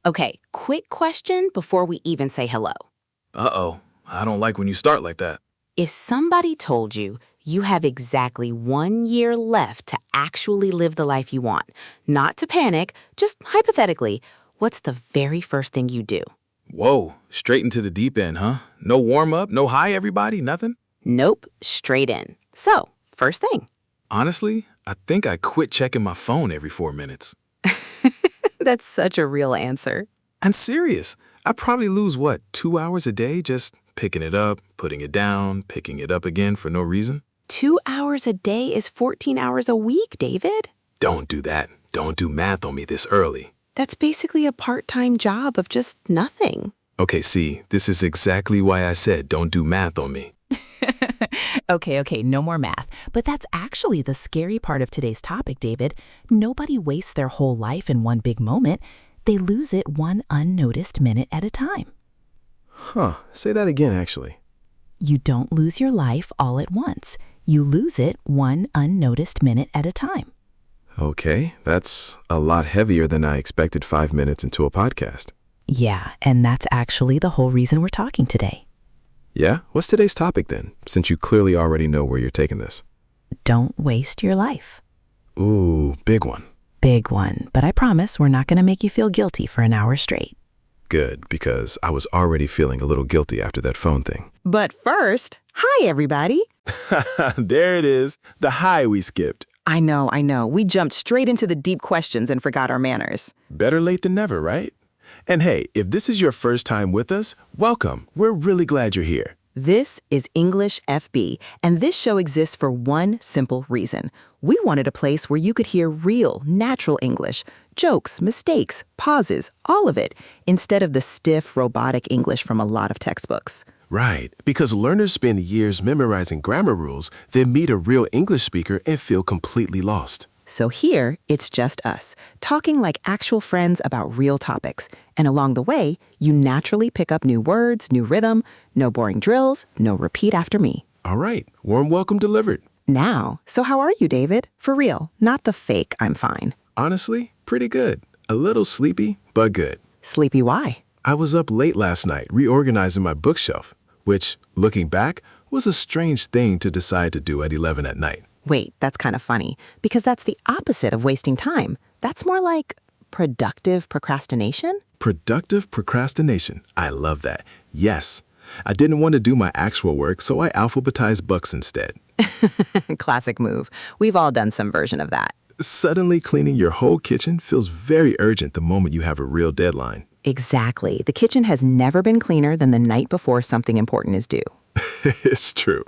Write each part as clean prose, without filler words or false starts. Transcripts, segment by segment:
Okay, quick question before we even say hello. Uh-oh, I don't like when you start like that. If somebody told you you have exactly 1 year left to actually live the life you want, not to panic, just hypothetically, what's the very first thing you do? Whoa, straight into the deep end, huh? No warm-up, no hi, everybody, nothing? Nope, straight in. So, first thing. Honestly, I think I quit checking my phone every 4 minutes. That's such a real answer. I'm serious. I probably lose, 2 hours a day just picking it up, putting it down, picking it up again for no reason? 2 hours a day is 14 hours a week, David. Don't do that. Don't do math on me this early. That's basically a part-time job of just nothing. Okay, see, this is exactly why I said don't do math on me. Okay, no more math. But that's actually the scary part of today's topic, David. Nobody wastes their whole life in one big moment. They lose it one unnoticed minute at a time. Huh, say that again, actually. You don't lose your life all at once. You lose it one unnoticed minute at a time. Okay, that's a lot heavier than I expected 5 minutes into a podcast. Yeah, and that's actually the whole reason we're talking today. Yeah? What's today's topic then, since you clearly already know where you're taking this? Don't waste your life. Ooh, big one. Big one, but I promise we're not going to make you feel guilty for an hour straight. Good, because I was already feeling a little guilty after that phone thing. But first, hi, everybody. There it is, the hi we skipped. I know. We jumped straight into the deep questions and forgot our manners. Better late than never, right? And hey, if this is your first time with us, welcome. We're really glad you're here. This is EnglishFB, and this show exists for one simple reason. We wanted a place where you could hear real, natural English, jokes, mistakes, pauses, all of it, instead of the stiff, robotic English from a lot of textbooks. Right, because learners spend years memorizing grammar rules, then meet a real English speaker and feel completely lost. So here, it's just us, talking like actual friends about real topics. And along the way, you naturally pick up new words, new rhythm, no boring drills, no repeat after me. All right, warm welcome delivered. Now, so how are you, David? For real, not the fake I'm fine. Honestly, pretty good. A little sleepy, but good. Sleepy why? I was up late last night reorganizing my bookshelf, which, looking back, was a strange thing to decide to do at 11 at night. Wait, that's kind of funny, because that's the opposite of wasting time. That's more like productive procrastination? Productive procrastination. I love that. Yes. I didn't want to do my actual work, so I alphabetized books instead. Classic move. We've all done some version of that. Suddenly cleaning your whole kitchen feels very urgent the moment you have a real deadline. Exactly. The kitchen has never been cleaner than the night before something important is due. It's true.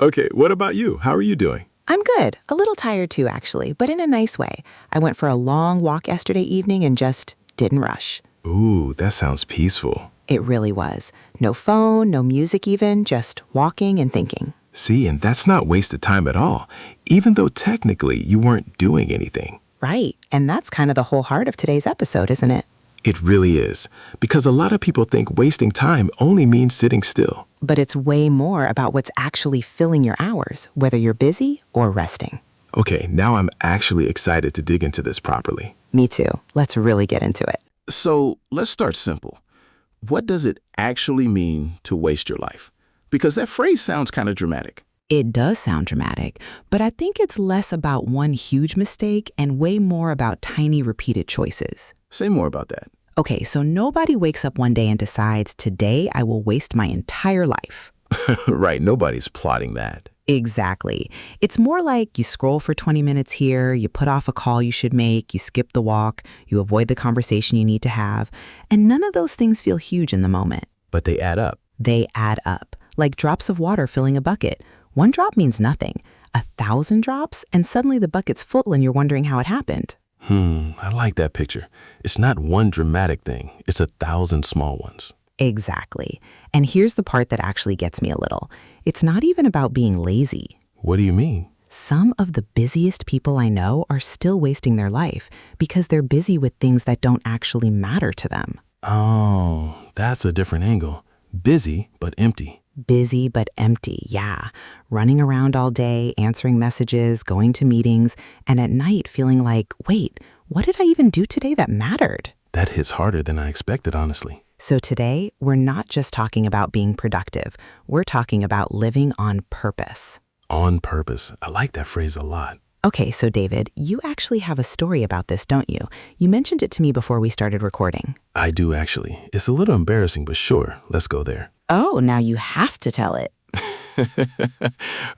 Okay, what about you? How are you doing? I'm good. A little tired too, actually, but in a nice way. I went for a long walk yesterday evening and just didn't rush. Ooh, that sounds peaceful. It really was. No phone, no music even, just walking and thinking. See, and that's not wasted time at all, even though technically you weren't doing anything. Right. And that's kind of the whole heart of today's episode, isn't it? It really is, because a lot of people think wasting time only means sitting still. But it's way more about what's actually filling your hours, whether you're busy or resting. Okay, now I'm actually excited to dig into this properly. Me too. Let's really get into it. So let's start simple. What does it actually mean to waste your life? Because that phrase sounds kind of dramatic. It does sound dramatic, but I think it's less about one huge mistake and way more about tiny repeated choices. Say more about that. Okay, so nobody wakes up one day and decides, today I will waste my entire life. Right, nobody's plotting that. Exactly. It's more like you scroll for 20 minutes here, you put off a call you should make, you skip the walk, you avoid the conversation you need to have, and none of those things feel huge in the moment. But they add up. They add up, like drops of water filling a bucket. One drop means nothing. 1,000 drops, and suddenly the bucket's full and you're wondering how it happened. I like that picture. It's not one dramatic thing. It's 1,000 small ones. Exactly. And here's the part that actually gets me a little. It's not even about being lazy. What do you mean? Some of the busiest people I know are still wasting their life because they're busy with things that don't actually matter to them. Oh, that's a different angle. Busy, but empty. Busy but empty, yeah. Running around all day, answering messages, going to meetings, and at night feeling like, wait, what did I even do today that mattered? That hits harder than I expected, honestly. So today, we're not just talking about being productive. We're talking about living on purpose. On purpose. I like that phrase a lot. Okay, so David, you actually have a story about this, don't you? You mentioned it to me before we started recording. I do, actually. It's a little embarrassing, but sure, let's go there. Oh, now you have to tell it.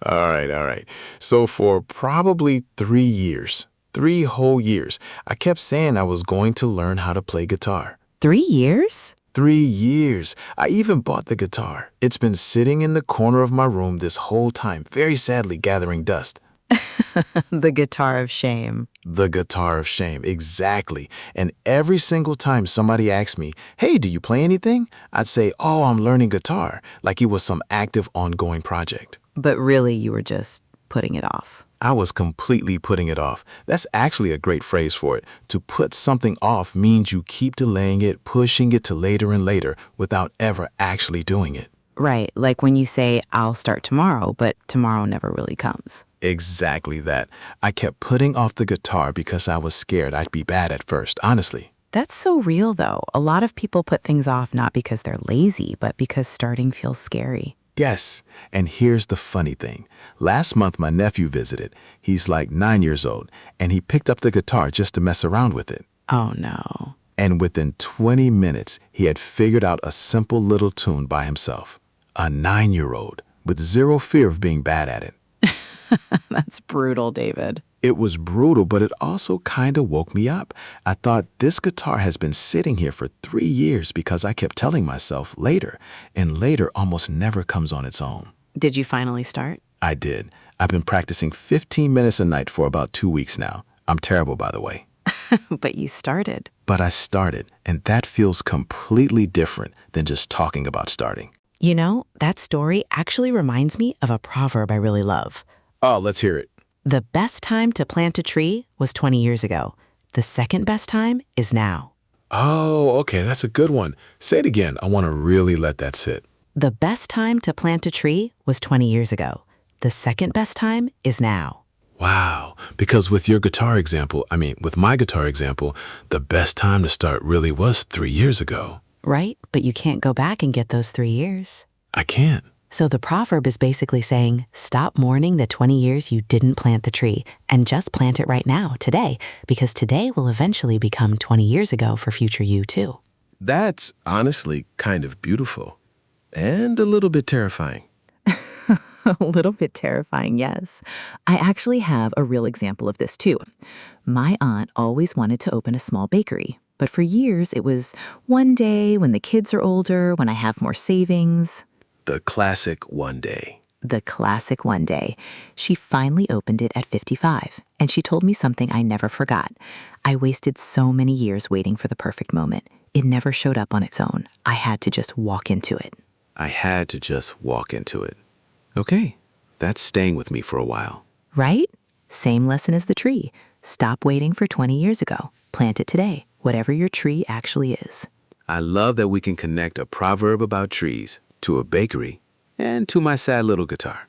All right. So for probably 3 years, 3 whole years, I kept saying I was going to learn how to play guitar. 3 years? 3 years. I even bought the guitar. It's been sitting in the corner of my room this whole time, very sadly gathering dust. The guitar of shame. The guitar of shame, exactly. And every single time somebody asked me, hey, do you play anything? I'd say, oh, I'm learning guitar, like it was some active, ongoing project. But really, you were just putting it off. I was completely putting it off. That's actually a great phrase for it. To put something off means you keep delaying it, pushing it to later and later without ever actually doing it. Right, like when you say, I'll start tomorrow, but tomorrow never really comes. Exactly that. I kept putting off the guitar because I was scared I'd be bad at first, honestly. That's so real, though. A lot of people put things off not because they're lazy, but because starting feels scary. Yes, and here's the funny thing. Last month, my nephew visited. He's like 9 years old, and he picked up the guitar just to mess around with it. Oh, no. And within 20 minutes, he had figured out a simple little tune by himself. A 9-year-old with zero fear of being bad at it. That's brutal, David. It was brutal, but it also kind of woke me up. I thought this guitar has been sitting here for 3 years because I kept telling myself later, and later almost never comes on its own. Did you finally start? I did. I've been practicing 15 minutes a night for about 2 weeks now. I'm terrible, by the way. But you started. But I started, and that feels completely different than just talking about starting. You know, that story actually reminds me of a proverb I really love. Oh, let's hear it. The best time to plant a tree was 20 years ago. The second best time is now. Oh, okay, that's a good one. Say it again. I want to really let that sit. The best time to plant a tree was 20 years ago. The second best time is now. Wow, because with your guitar example, with my guitar example, the best time to start really was 3 years ago. Right? But you can't go back and get those 3 years. I can't. So the proverb is basically saying, stop mourning the 20 years you didn't plant the tree and just plant it right now, today, because today will eventually become 20 years ago for future you too. That's honestly kind of beautiful and a little bit terrifying. A little bit terrifying, yes. I actually have a real example of this too. My aunt always wanted to open a small bakery, but for years it was one day when the kids are older, when I have more savings. The classic one day. The classic one day. She finally opened it at 55, and she told me something I never forgot. I wasted so many years waiting for the perfect moment. It never showed up on its own. I had to just walk into it. I had to just walk into it. Okay, that's staying with me for a while. Right? Same lesson as the tree. Stop waiting for 20 years ago. Plant it today, whatever your tree actually is. I love that we can connect a proverb about trees to a bakery and to my sad little guitar.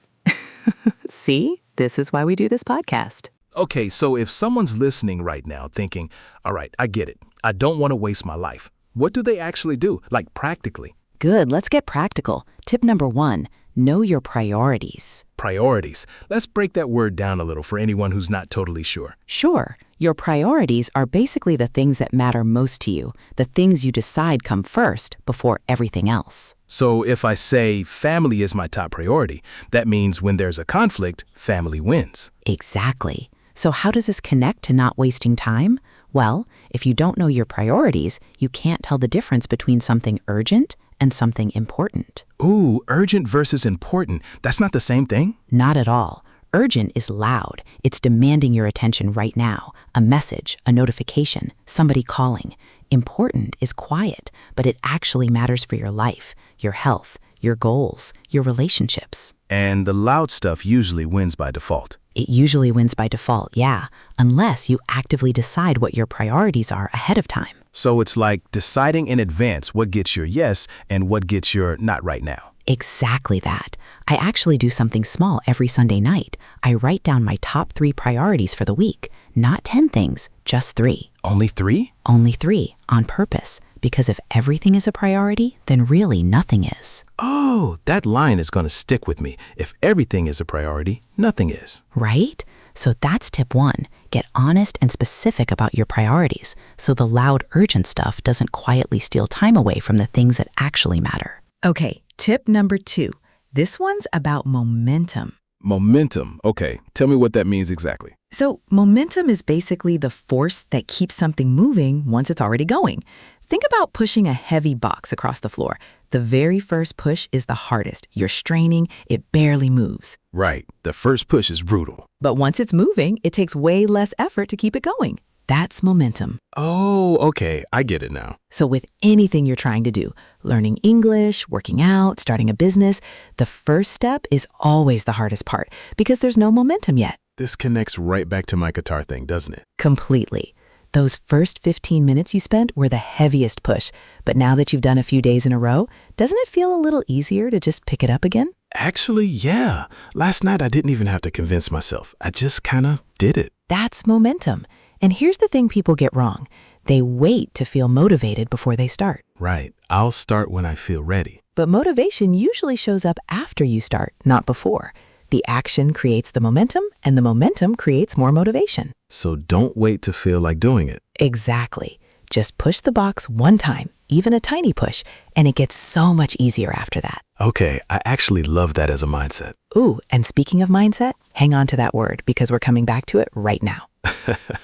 See? This is why we do this podcast. Okay, so if someone's listening right now thinking, all right, I get it. I don't want to waste my life. What do they actually do, like practically? Good, let's get practical. Tip number 1, know your priorities. Priorities. Let's break that word down a little for anyone who's not totally sure. Sure, your priorities are basically the things that matter most to you, the things you decide come first before everything else. So if I say family is my top priority, that means when there's a conflict, family wins. Exactly. So how does this connect to not wasting time? Well, if you don't know your priorities, you can't tell the difference between something urgent and something important. Ooh, urgent versus important. That's not the same thing? Not at all. Urgent is loud. It's demanding your attention right now. A message, a notification, somebody calling. Important is quiet, but it actually matters for your life, your health, your goals, your relationships. And the loud stuff usually wins by default. It usually wins by default, yeah, unless you actively decide what your priorities are ahead of time. So it's like deciding in advance what gets your yes and what gets your not right now. Exactly that. I actually do something small every Sunday night. I write down my top 3 priorities for the week. Not 10 things, just 3. Only 3? Only 3, on purpose. Because if everything is a priority, then really nothing is. Oh, that line is going to stick with me. If everything is a priority, nothing is. Right? So that's tip 1. Get honest and specific about your priorities, so the loud, urgent stuff doesn't quietly steal time away from the things that actually matter. Okay, tip number 2. This one's about momentum. Momentum. Okay, tell me what that means exactly. So momentum is basically the force that keeps something moving once it's already going. Think about pushing a heavy box across the floor. The very first push is the hardest. You're straining, it barely moves. Right, the first push is brutal. But once it's moving, it takes way less effort to keep it going. That's momentum. Oh, okay, I get it now. So with anything you're trying to do, learning English, working out, starting a business, the first step is always the hardest part because there's no momentum yet. This connects right back to my guitar thing, doesn't it? Completely. Those first 15 minutes you spent were the heaviest push, but now that you've done a few days in a row, doesn't it feel a little easier to just pick it up again? Actually, yeah. Last night I didn't even have to convince myself. I just kind of did it. That's momentum. And here's the thing people get wrong. They wait to feel motivated before they start. Right. I'll start when I feel ready. But motivation usually shows up after you start, not before. The action creates the momentum, and the momentum creates more motivation. So don't wait to feel like doing it. Exactly. Just push the box one time, even a tiny push, and it gets so much easier after that. Okay, I actually love that as a mindset. Ooh, and speaking of mindset, hang on to that word because we're coming back to it right now.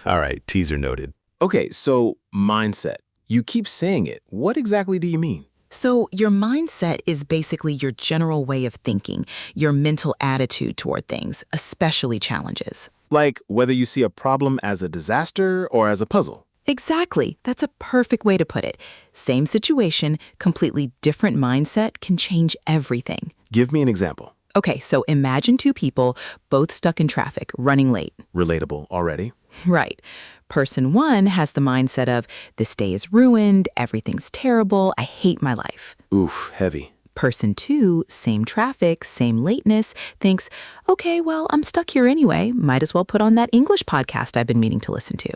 All right, teaser noted. Okay, so mindset. You keep saying it. What exactly do you mean? So your mindset is basically your general way of thinking, your mental attitude toward things, especially challenges. Like whether you see a problem as a disaster or as a puzzle. Exactly. That's a perfect way to put it. Same situation, completely different mindset can change everything. Give me an example. Okay, so imagine 2 people, both stuck in traffic, running late. Relatable already. Right. Person 1 has the mindset of, this day is ruined, everything's terrible, I hate my life. Oof, heavy. Person 2, same traffic, same lateness, thinks, okay, well, I'm stuck here anyway, might as well put on that English podcast I've been meaning to listen to.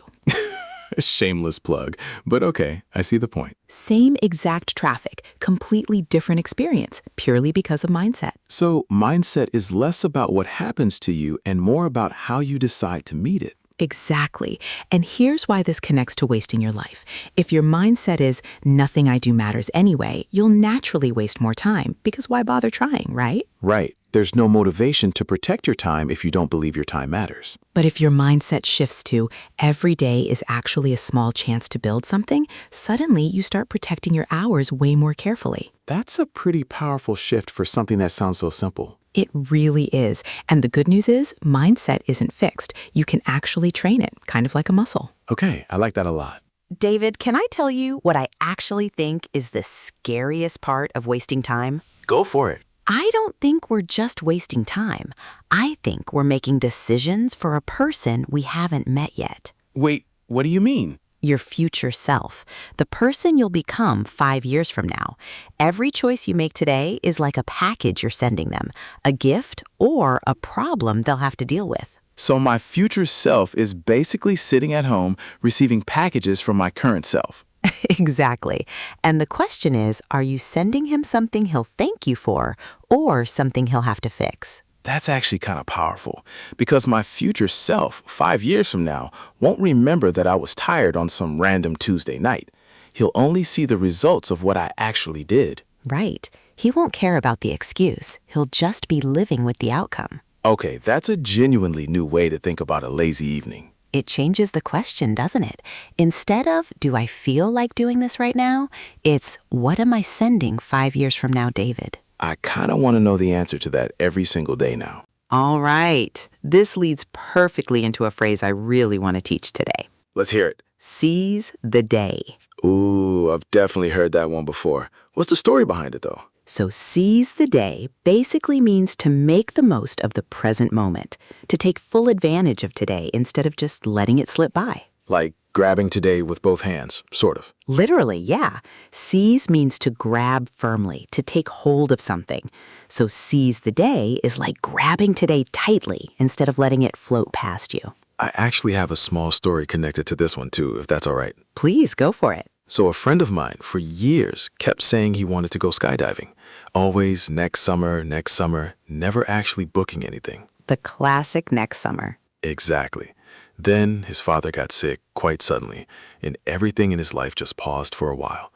Shameless plug, but okay, I see the point. Same exact traffic, completely different experience, purely because of mindset. So mindset is less about what happens to you and more about how you decide to meet it. Exactly. And here's why this connects to wasting your life. If your mindset is, nothing I do matters anyway, you'll naturally waste more time, because why bother trying, right? Right. There's no motivation to protect your time if you don't believe your time matters. But if your mindset shifts to, every day is actually a small chance to build something, suddenly you start protecting your hours way more carefully. That's a pretty powerful shift for something that sounds so simple. It really is. And the good news is, mindset isn't fixed. You can actually train it, kind of like a muscle. Okay, I like that a lot. David, can I tell you what I actually think is the scariest part of wasting time? Go for it. I don't think we're just wasting time. I think we're making decisions for a person we haven't met yet. Wait, what do you mean? Your future self, the person you'll become 5 years from now. Every choice you make today is like a package you're sending them, a gift or a problem they'll have to deal with. So my future self is basically sitting at home receiving packages from my current self. Exactly. And the question is, are you sending him something he'll thank you for or something he'll have to fix? That's actually kind of powerful because my future self 5 years from now won't remember that I was tired on some random Tuesday night. He'll only see the results of what I actually did. Right. He won't care about the excuse. He'll just be living with the outcome. Okay, that's a genuinely new way to think about a lazy evening. It changes the question, doesn't it? Instead of, do I feel like doing this right now? It's, what am I sending 5 years from now, David? I kind of want to know the answer to that every single day now. All right. This leads perfectly into a phrase I really want to teach today. Let's hear it. Seize the day. Ooh, I've definitely heard that one before. What's the story behind it, though? So seize the day basically means to make the most of the present moment, to take full advantage of today instead of just letting it slip by. Like grabbing today with both hands, sort of. Literally, yeah. Seize means to grab firmly, to take hold of something. So seize the day is like grabbing today tightly instead of letting it float past you. I actually have a small story connected to this one too, if that's all right. Please go for it. So a friend of mine for years kept saying he wanted to go skydiving. Always next summer, never actually booking anything. The classic next summer. Exactly. Then his father got sick quite suddenly, and everything in his life just paused for a while.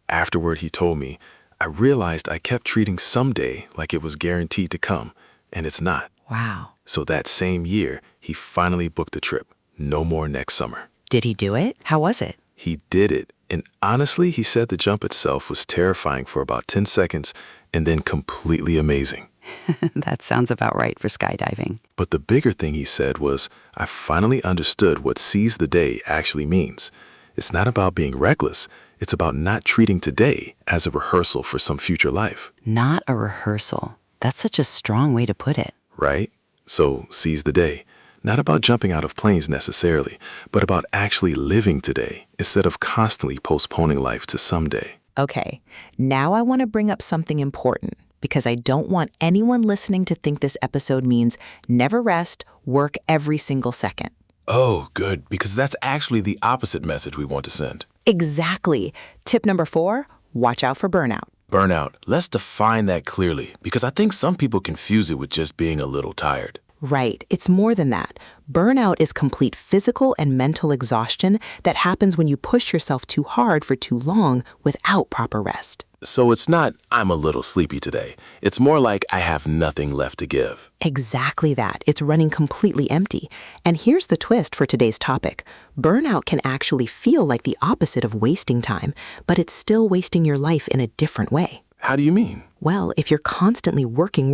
Afterward, he told me, I realized I kept treating someday like it was guaranteed to come, and it's not. Wow. So that same year, he finally booked the trip. No more next summer. Did he do it? How was it? He did it. And honestly, he said the jump itself was terrifying for about 10 seconds and then completely amazing. That sounds about right for skydiving. But the bigger thing he said was, I finally understood what seize the day actually means. It's not about being reckless. It's about not treating today as a rehearsal for some future life. Not a rehearsal. That's such a strong way to put it. Right? So seize the day. Not about jumping out of planes necessarily, but about actually living today instead of constantly postponing life to someday. Okay, now I want to bring up something important because I don't want anyone listening to think this episode means never rest, work every single second. Oh, good, because that's actually the opposite message we want to send. Exactly. Tip number 4, watch out for burnout. Burnout, let's define that clearly, because I think some people confuse it with just being a little tired. Right. It's more than that. Burnout is complete physical and mental exhaustion that happens when you push yourself too hard for too long without proper rest. So it's not, I'm a little sleepy today. It's more like I have nothing left to give. Exactly that. It's running completely empty. And here's the twist for today's topic. Burnout can actually feel like the opposite of wasting time, but it's still wasting your life in a different way. How do you mean? Well, if you're constantly working,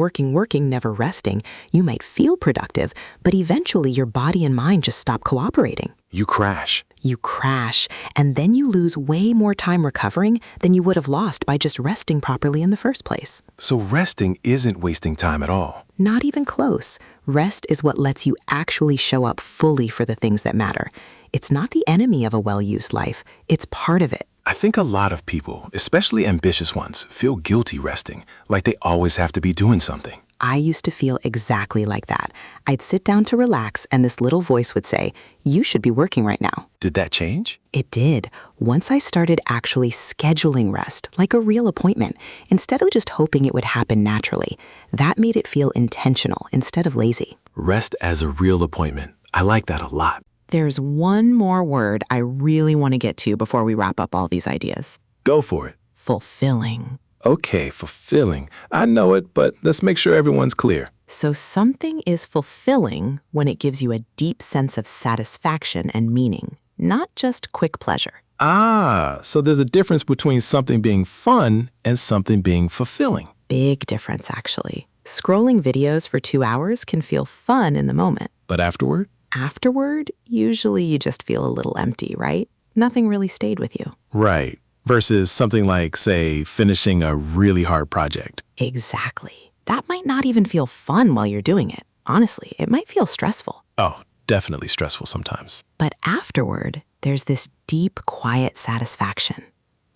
never resting, you might feel productive, but eventually your body and mind just stop cooperating. You crash. You crash, and then you lose way more time recovering than you would have lost by just resting properly in the first place. So resting isn't wasting time at all. Not even close. Rest is what lets you actually show up fully for the things that matter. It's not the enemy of a well-used life. It's part of it. I think a lot of people, especially ambitious ones, feel guilty resting, like they always have to be doing something. I used to feel exactly like that. I'd sit down to relax, and this little voice would say, "You should be working right now." Did that change? It did. Once I started actually scheduling rest, like a real appointment, instead of just hoping it would happen naturally, that made it feel intentional instead of lazy. Rest as a real appointment. I like that a lot. There's one more word I really want to get to before we wrap up all these ideas. Go for it. Fulfilling. Okay, fulfilling. I know it, but let's make sure everyone's clear. So something is fulfilling when it gives you a deep sense of satisfaction and meaning, not just quick pleasure. Ah, so there's a difference between something being fun and something being fulfilling. Big difference, actually. Scrolling videos for 2 hours can feel fun in the moment. But afterward? Afterward, usually you just feel a little empty, right? Nothing really stayed with you. Right. Versus something like, say, finishing a really hard project. Exactly. That might not even feel fun while you're doing it. Honestly, it might feel stressful. Oh, definitely stressful sometimes. But afterward, there's this deep, quiet satisfaction.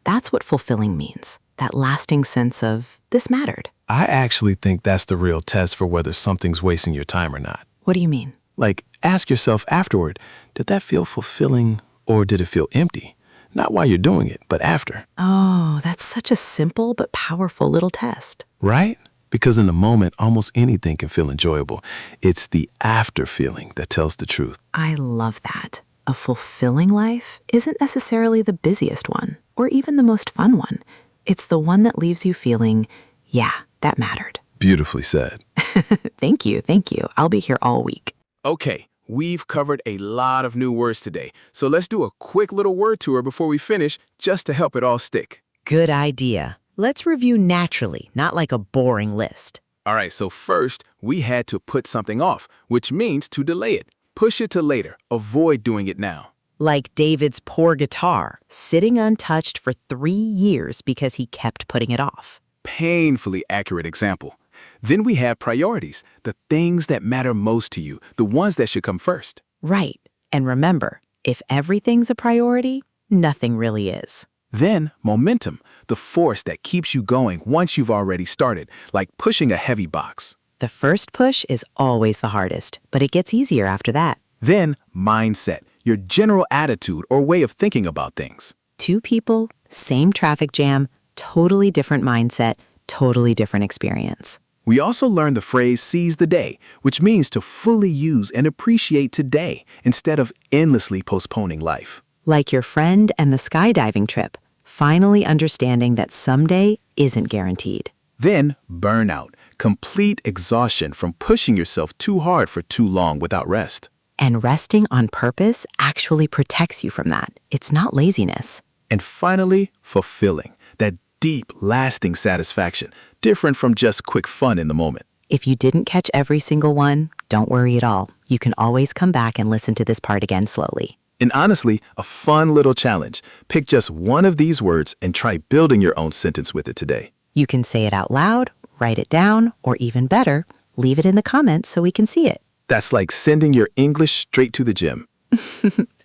That's what fulfilling means. That lasting sense of, this mattered. I actually think that's the real test for whether something's wasting your time or not. What do you mean? Like, ask yourself afterward, did that feel fulfilling or did it feel empty? Not while you're doing it, but after. Oh, that's such a simple but powerful little test. Right? Because in the moment, almost anything can feel enjoyable. It's the after feeling that tells the truth. I love that. A fulfilling life isn't necessarily the busiest one or even the most fun one. It's the one that leaves you feeling, yeah, that mattered. Beautifully said. Thank you. I'll be here all week. Okay, we've covered a lot of new words today, so let's do a quick little word tour before we finish, just to help it all stick. Good idea. Let's review naturally, not like a boring list. All right, so first, we had to put something off, which means to delay it. Push it to later. Avoid doing it now. Like David's poor guitar, sitting untouched for 3 years because he kept putting it off. Painfully accurate example. Then we have priorities, the things that matter most to you, the ones that should come first. Right. And remember, if everything's a priority, nothing really is. Then momentum, the force that keeps you going once you've already started, like pushing a heavy box. The first push is always the hardest, but it gets easier after that. Then, mindset, your general attitude or way of thinking about things. 2 people, same traffic jam, totally different mindset, totally different experience. We also learned the phrase seize the day, which means to fully use and appreciate today instead of endlessly postponing life. Like your friend and the skydiving trip, finally understanding that someday isn't guaranteed. Then, burnout, complete exhaustion from pushing yourself too hard for too long without rest. And resting on purpose actually protects you from that. It's not laziness. And finally, fulfilling, that deep, lasting satisfaction, different from just quick fun in the moment. If you didn't catch every single one, don't worry at all. You can always come back and listen to this part again slowly. And honestly, a fun little challenge. Pick just one of these words and try building your own sentence with it today. You can say it out loud, write it down, or even better, leave it in the comments so we can see it. That's like sending your English straight to the gym.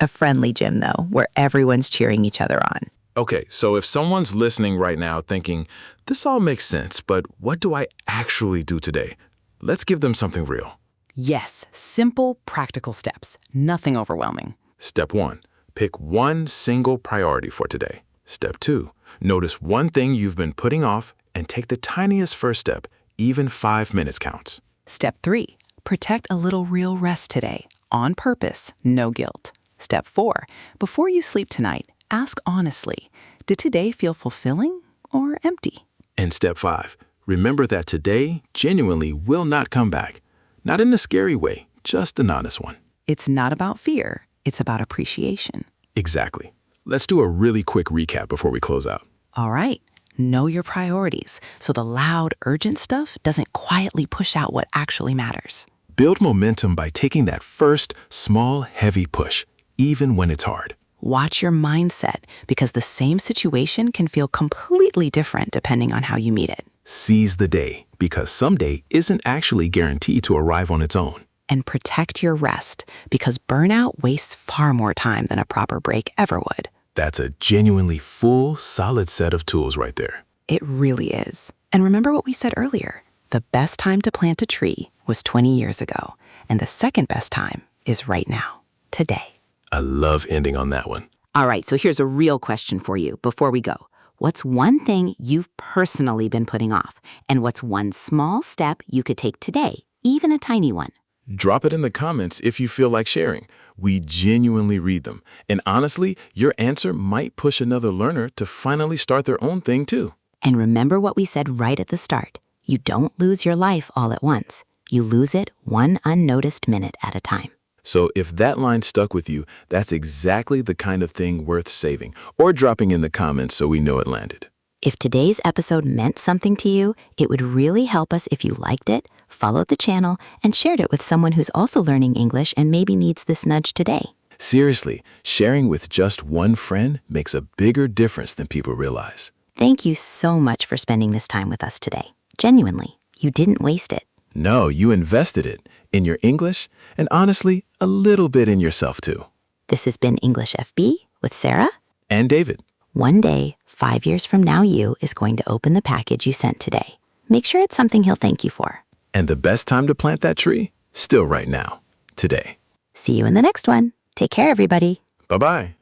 A friendly gym, though, where everyone's cheering each other on. Okay, so if someone's listening right now thinking, this all makes sense, but what do I actually do today? Let's give them something real. Yes, simple, practical steps. Nothing overwhelming. Step 1, pick one single priority for today. Step 2, notice one thing you've been putting off and take the tiniest first step. Even 5 minutes counts. Step 3, protect a little real rest today. On purpose, no guilt. Step 4, before you sleep tonight, ask honestly, did today feel fulfilling or empty? And step 5, remember that today genuinely will not come back. Not in a scary way, just an honest one. It's not about fear, it's about appreciation. Exactly. Let's do a really quick recap before we close out. All right, know your priorities so the loud, urgent stuff doesn't quietly push out what actually matters. Build momentum by taking that first, small, heavy push, even when it's hard. Watch your mindset because the same situation can feel completely different depending on how you meet it. Seize the day, because someday isn't actually guaranteed to arrive on its own. And protect your rest because burnout wastes far more time than a proper break ever would. That's a genuinely full, solid set of tools right there. It really is. And remember what we said earlier. The best time to plant a tree was 20 years ago, and the second best time is right now, today. I love ending on that one. All right, so here's a real question for you before we go. What's one thing you've personally been putting off? And what's one small step you could take today, even a tiny one? Drop it in the comments if you feel like sharing. We genuinely read them. And honestly, your answer might push another learner to finally start their own thing too. And remember what we said right at the start. You don't lose your life all at once. You lose it one unnoticed minute at a time. So if that line stuck with you, that's exactly the kind of thing worth saving or dropping in the comments so we know it landed. If today's episode meant something to you, it would really help us if you liked it, followed the channel, and shared it with someone who's also learning English and maybe needs this nudge today. Seriously, sharing with just one friend makes a bigger difference than people realize. Thank you so much for spending this time with us today. Genuinely, you didn't waste it. No, you invested it in your English and honestly, a little bit in yourself too. This has been EnglishFB with Sarah And David. One day, 5 years from now, you is going to open the package you sent today. Make sure it's something he'll thank you for. And the best time to plant that tree? Still right now, today. See you in the next one. Take care, everybody. Bye-bye.